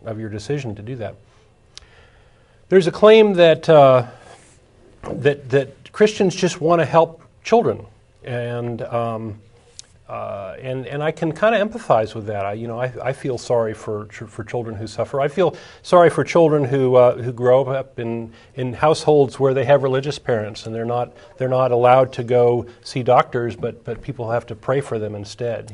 of your decision to do that. There's a claim that that Christians just want to help children, and I can kind of empathize with that. I feel sorry for children who suffer. I feel sorry for children who grow up in households where they have religious parents and they're not allowed to go see doctors, but people have to pray for them instead.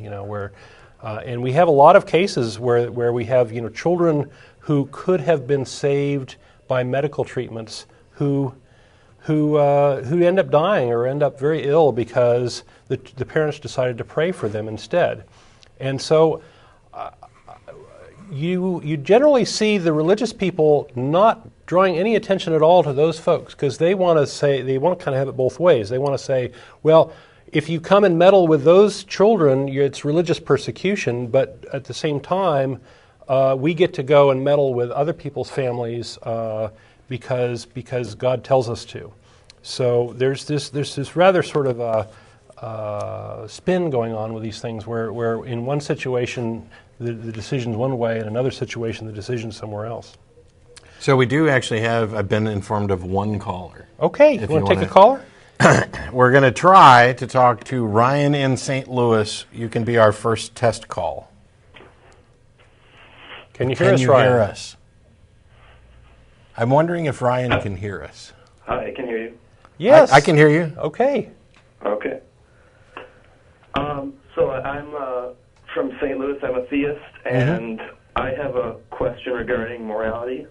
And we have a lot of cases where we have children who could have been saved by medical treatments who end up dying or end up very ill because the parents decided to pray for them instead. And so you generally see the religious people not drawing any attention at all to those folks, because they want to kind of have it both ways. They want to say, well, if you come and meddle with those children, it's religious persecution, but at the same time, we get to go and meddle with other people's families because God tells us to. So there's this rather sort of a spin going on with these things, where in one situation the decision's one way, in another situation the decision's somewhere else. So we do actually have, I've been informed of one caller. Okay, you want to take a caller? We're going to try to talk to Ryan in St. Louis. You can be our first test call. Can you hear us, Ryan? Hear us? I'm wondering if Ryan can hear us. Hi, I can hear you. Yes. I can hear you. Okay. Okay. So I'm from St. Louis. I'm a theist, and I have a question regarding morality.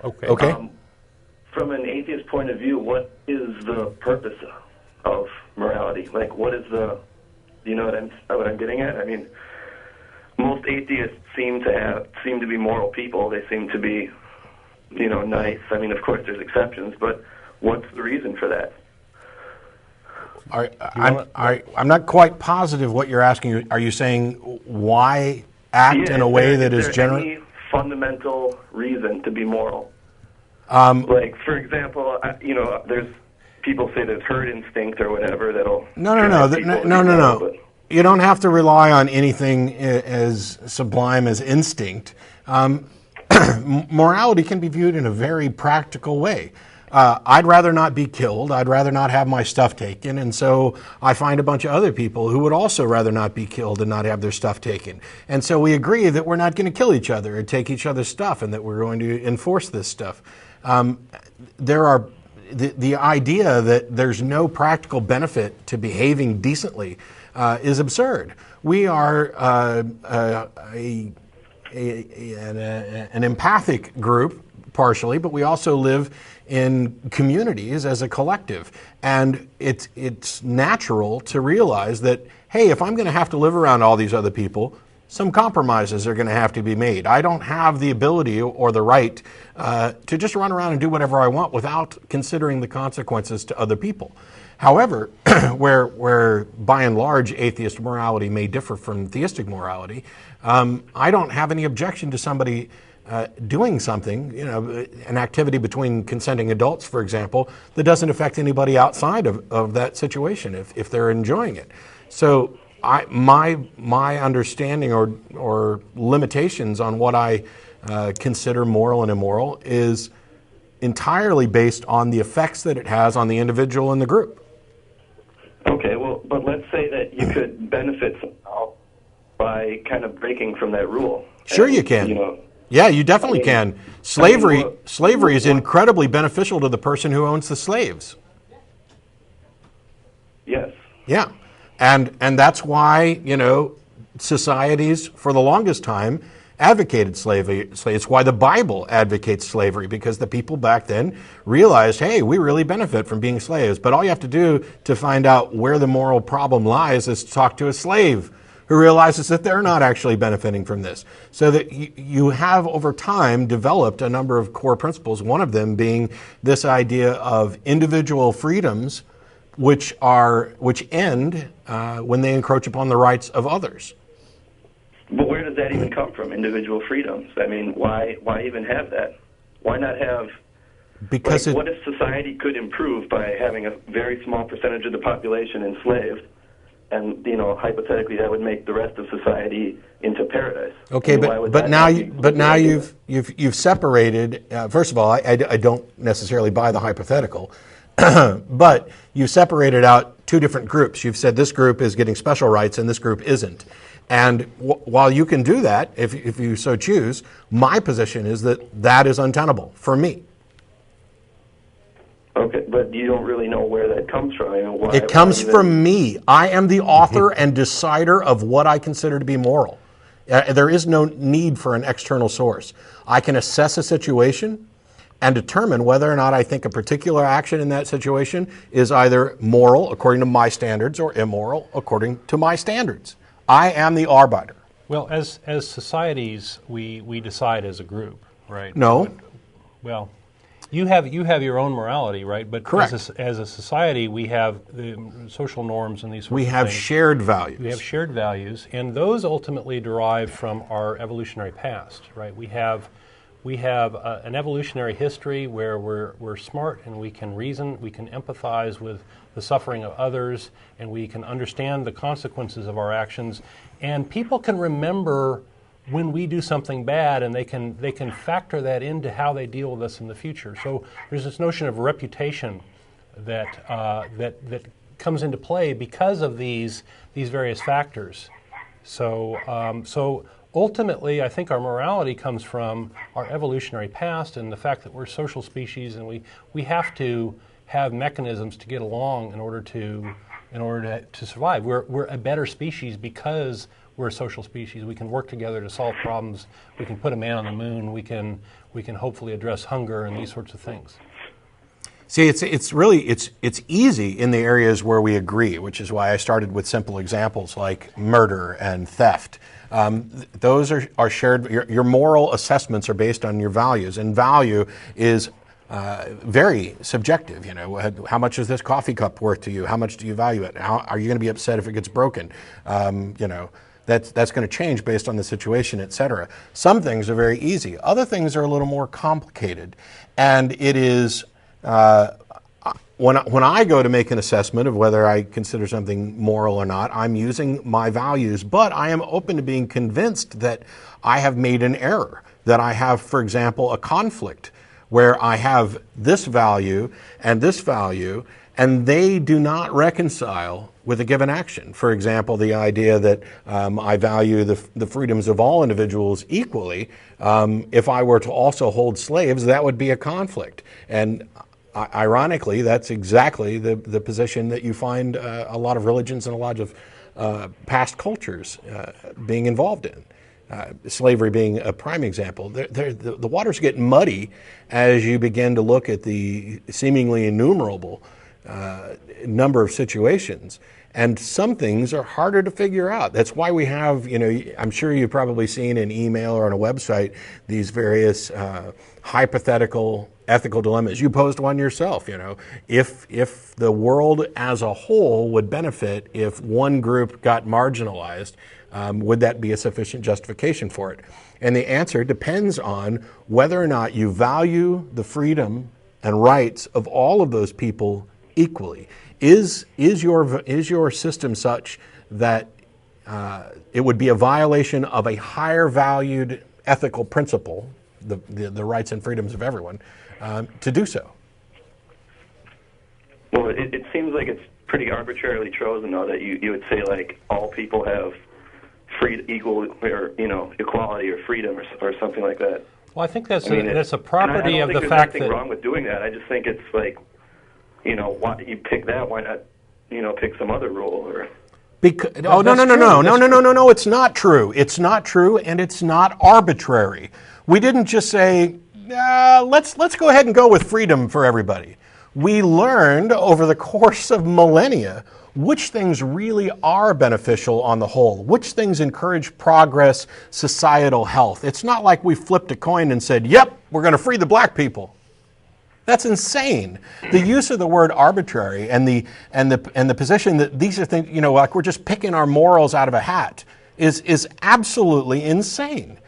Okay. From an atheist point of view, what is the purpose of morality? Like, what is the, you know what I'm getting at? I mean, most atheists seem to be moral people. They seem to be, nice. I mean, of course, there's exceptions, but what's the reason for that? I'm not quite positive what you're asking. Are you saying why act in a way that is general? Any fundamental reason to be moral? Like, for example, there's people say there's herd instinct or whatever that'll. No. You don't have to rely on anything as sublime as instinct. Morality can be viewed in a very practical way. I'd rather not be killed. I'd rather not have my stuff taken. And so I find a bunch of other people who would also rather not be killed and not have their stuff taken. And so we agree that we're not going to kill each other and take each other's stuff, and that we're going to enforce this stuff. The idea that there's no practical benefit to behaving decently is absurd. We are an empathic group, partially, but we also live in communities as a collective. And it's natural to realize that, hey, if I'm going to have to live around all these other people, some compromises are going to have to be made. I don't have the ability or the right to just run around and do whatever I want without considering the consequences to other people. However, where by and large atheist morality may differ from theistic morality, I don't have any objection to somebody doing something, an activity between consenting adults, for example, that doesn't affect anybody outside of that situation if they're enjoying it. So my understanding or limitations on what I consider moral and immoral is entirely based on the effects that it has on the individual and the group. Okay, well, but let's say that you could benefit somehow by kind of breaking from that rule. Sure, you can. Yeah, you definitely can. Slavery is incredibly beneficial to the person who owns the slaves. Yes. Yeah. And that's why, societies for the longest time advocated slavery. It's why the Bible advocates slavery, because the people back then realized, hey, we really benefit from being slaves. But all you have to do to find out where the moral problem lies is to talk to a slave who realizes that they're not actually benefiting from this. So that you have over time developed a number of core principles, one of them being this idea of individual freedoms which end when they encroach upon the rights of others. But where does that even come from, individual freedoms? I mean, why even have that? Why not have... Because what if society could improve by having a very small percentage of the population enslaved and hypothetically that would make the rest of society into paradise. Okay, but now you've separated. First of all, I don't necessarily buy the hypothetical, but you've separated out two different groups. You've said this group is getting special rights and this group isn't. And while you can do that, if you so choose, my position is that is untenable for me. Okay, but you don't really know where that comes from. It comes from me. I am the author and decider of what I consider to be moral. There is no need for an external source. I can assess a situation and determine whether or not I think a particular action in that situation is either moral according to my standards or immoral according to my standards. I am the arbiter. Well, as societies, we decide as a group, right? No. Well, you have your own morality, right? But correct. As a society, we have the social norms and these sorts of things. We have shared values. We have shared values, and those ultimately derive from our evolutionary past, right? We have an evolutionary history where we're smart and we can reason, we can empathize with the suffering of others, and we can understand the consequences of our actions. And people can remember when we do something bad, and they can factor that into how they deal with us in the future. So there's this notion of reputation that that comes into play because of these various factors. So ultimately, I think our morality comes from our evolutionary past and the fact that we're social species, and we have to have mechanisms to get along in order to survive. We're a better species because we're a social species. We can work together to solve problems. We can put a man on the moon. We can hopefully address hunger and these sorts of things. See, it's really easy in the areas where we agree, which is why I started with simple examples like murder and theft. Those are shared. Your moral assessments are based on your values, and value is very subjective. How much is this coffee cup worth to you? How much do you value it? How are you going to be upset if it gets broken? That's going to change based on the situation, et cetera. Some things are very easy. Other things are a little more complicated, and it is. When I go to make an assessment of whether I consider something moral or not, I'm using my values, but I am open to being convinced that I have made an error, that I have, for example, a conflict where I have this value, and they do not reconcile with a given action. For example, the idea that I value the freedoms of all individuals equally. If I were to also hold slaves, that would be a conflict. And ironically, that's exactly the position that you find a lot of religions and a lot of past cultures being involved in. Slavery being a prime example. The waters get muddy as you begin to look at the seemingly innumerable number of situations. And some things are harder to figure out. That's why we have, I'm sure you've probably seen in email or on a website, these various hypothetical ethical dilemmas. You posed one yourself, if the world as a whole would benefit if one group got marginalized, would that be a sufficient justification for it? And the answer depends on whether or not you value the freedom and rights of all of those people equally. Is your system such that it would be a violation of a higher valued ethical principle, the rights and freedoms of everyone, to do so? Well, it seems like it's pretty arbitrarily chosen, though, that you would say like all people have equality or freedom or something like that. Well, I think that's a property of the fact that. I don't think there's anything wrong with doing that. I just think it's like, why you pick that? Why not, pick some other rule or? No! It's not true. It's not true, and it's not arbitrary. We didn't just say, let's go ahead and go with freedom for everybody. We learned over the course of millennia which things really are beneficial on the whole, which things encourage progress, societal health. It's not like we flipped a coin and said, yep, we're going to free the black people. That's insane. The use of the word arbitrary and the position that these are things, like we're just picking our morals out of a hat is absolutely insane.